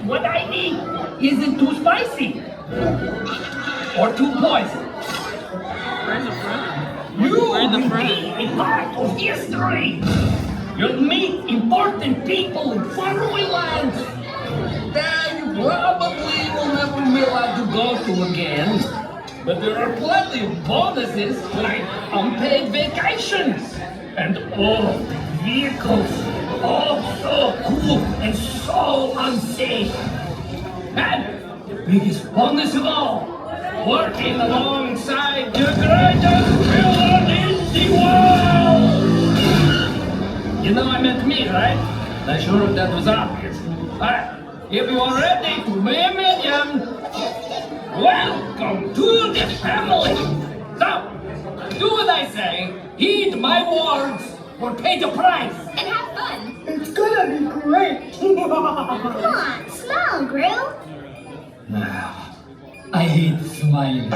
what I eat isn't too spicy or too poison. You will be a part of history. You'll meet important people in faraway lands that you probably will never be allowed to go to again. But there are plenty of bonuses like unpaid vacations and all vehicles. Oh, so cool and so unsafe. And the biggest bonus of all, working alongside the greatest villain in the world! You know I meant me, right? Not sure if that was obvious. Alright, if you are ready to be a minion, welcome to the family! So, do what I say, heed my words, or pay the price! And have fun! It's gonna be great! Come on, smile, Gru! I hate smiling.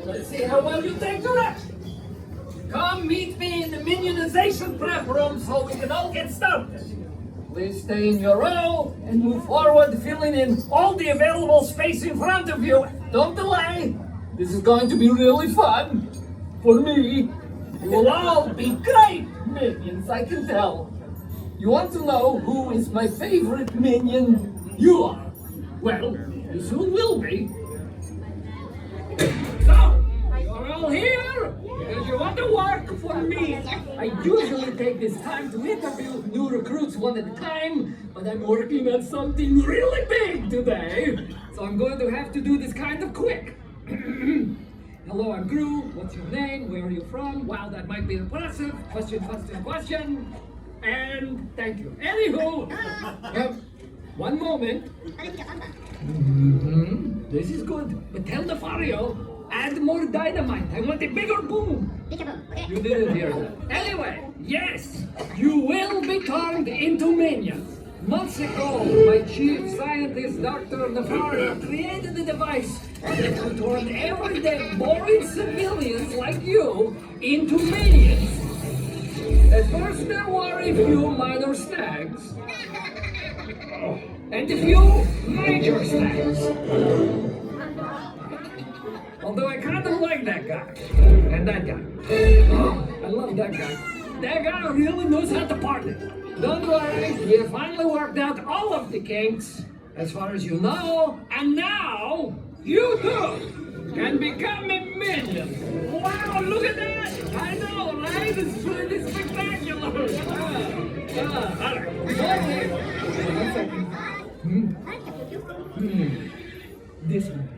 Let's see how well you take direction. Come meet me in the minionization prep room so we can all get started. Please stay in your row and move forward, filling in all the available space in front of you. Don't delay. This is going to be really fun. For me, you will all be great minions, I can tell. You want to know who is my favorite minion? You are. Well, you soon will be. So, you're all here because you want to work for me. I usually take this time to interview new recruits one at a time, but I'm working on something really big today. So I'm going to have to do this kind of quick. Hello, I'm Gru. What's your name? Where are you from? Wow, that might be impressive. Question. And thank you. Anywho, one moment. This is good. But tell the Fario, add more dynamite. I want a bigger boom. You didn't hear that. Anyway, yes, you will be turned into minions. Months ago, my chief scientist, Dr. Nafario, created a device that could turn everyday boring civilians like you into minions. At first, there were a few minor snags, and a few major snags. Although I kind of like that guy, and that guy. Oh, I love that guy. That guy really knows how to party. Don't worry, we have finally worked out all of the kinks, as far as you know, and now, you too can become a minion. Wow, look at that! I know, right? It's pretty spectacular. All right. One second. This one.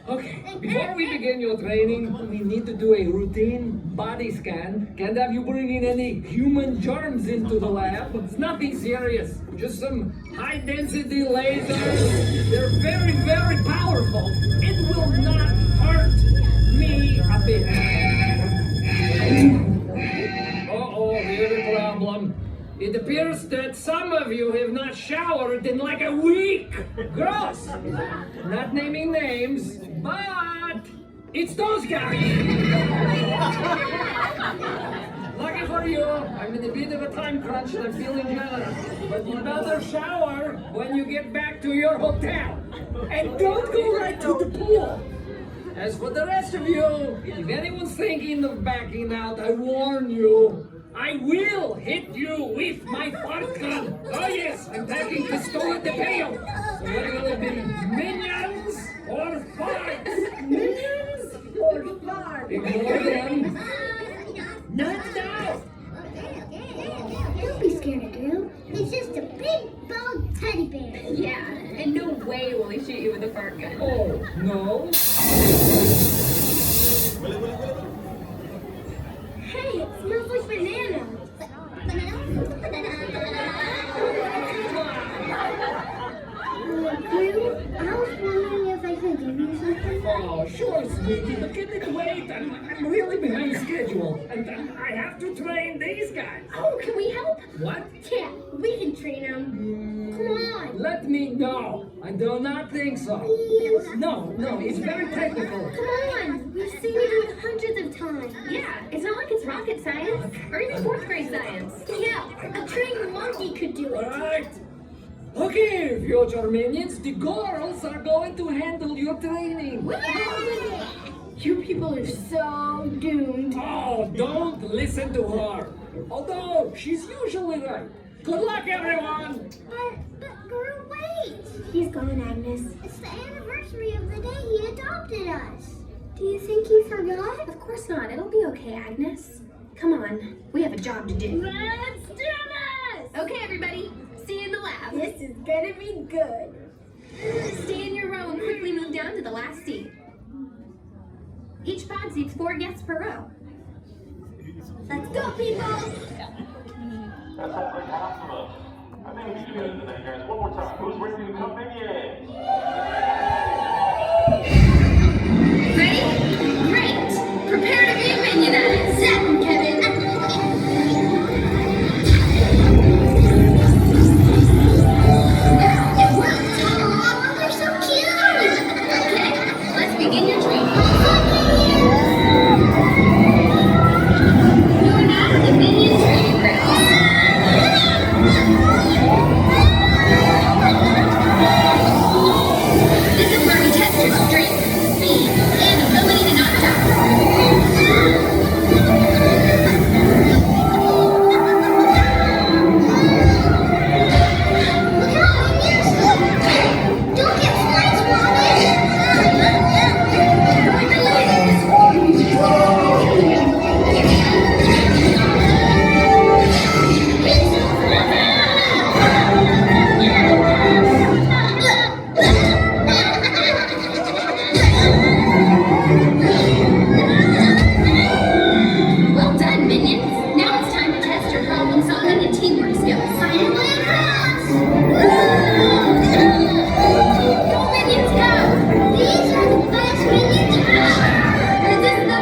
Okay, before we begin your training, we need to do a routine body scan. Can't have you bring in any human germs into the lab. It's nothing serious. Just some high-density lasers. They're very, very powerful. It will not hurt me a bit. Uh-oh, here's a problem. It appears that some of you have not showered in like a week. Gross. Not naming names, but it's those guys. Lucky for you, I'm in a bit of a time crunch and I'm feeling generous. But you better shower when you get back to your hotel. And don't go right to the pool. As for the rest of you, if anyone's thinking of backing out, I warn you, I will hit you with my fart gun. Oh yes, I'm packing Pistola de Peo. So what will it be, minions or farts? Minions or farts? Ignore them. Not now! Don't be scared, Gru. It's just a big, bald teddy bear. Yeah, and no way will he shoot you with a fart gun. Oh, no? Hey, it smells like banana. Gru, I was wondering if I could give you something. Oh, sure, sweetie, but can it wait? I'm really behind schedule. And I have to train these guys. Oh, can we help? What? Yeah, we can train them. Come on. Let me know. I do not think so. No, it's very technical. Come on, we've seen it hundreds of times. Yeah, it's not like it's rocket science or even fourth grade science. Yeah, a trained monkey could do it. Right. Okay, future minions, the girls are going to handle your training. You people are so doomed. Oh, don't listen to her. Although she's usually right. Good luck, everyone. But Guru, wait. He's gone, Agnes. It's the anniversary of the day he adopted us. Do you think he forgot? Of course not. It'll be okay, Agnes. Come on, we have a job to do. Let's do this! Okay, everybody, see you in the lab. This is gonna be good. Stay in your row and quickly move down to the last seat. Each pod seats 4 guests per row. Let's go, people! That's all they got from us. I think we should do better than that, guys. One more time. Who's ready to come Minions? Ready? Great! Prepare to be minionized. 7, Kevin. It worked! Oh, they're so cute! Okay, let's begin your training. You are now in the Minion training grounds. This is where we test your strength, speed, and ability to knock down. Look out, minions! Don't get flies, Mommy! Well done, minions. Now it's time to test your problem solving and teamwork skills. Find my cross! Go, minions, go! These are the best minions ever! Resist the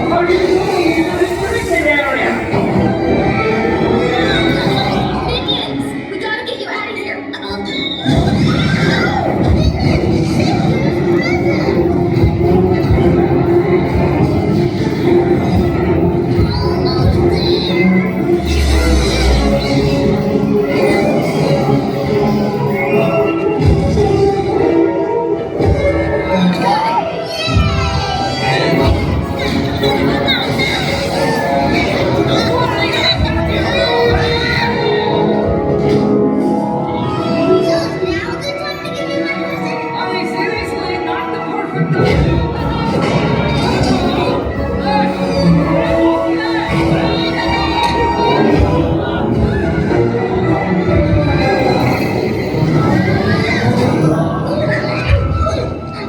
How are you doing in this prison area? Minions, we gotta get you out of here. Are they seriously not the perfect time?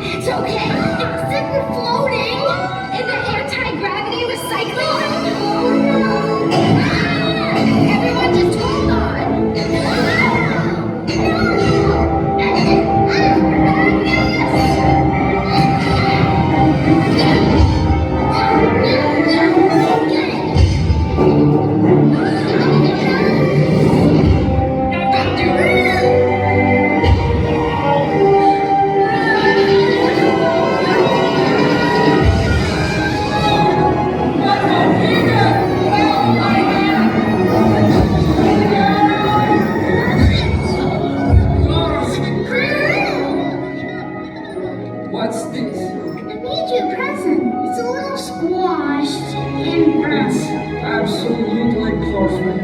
It's okay. Except we're floating in the anti-gravity recycling. Everyone just hold on. What's this? I made you a present. It's a little squashed and burnt. It's absolutely perfect.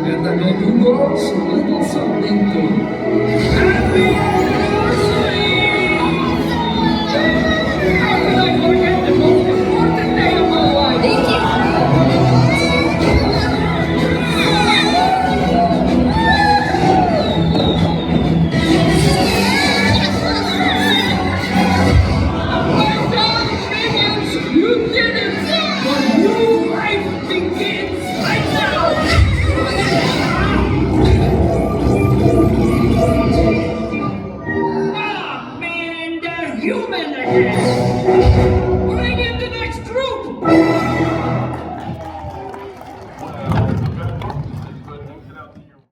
And I made you girls a little something too. Happy anniversary! How could I forget the most important day of my life? Thank you. Well done, minions! You did it! The new life begins right now! human again.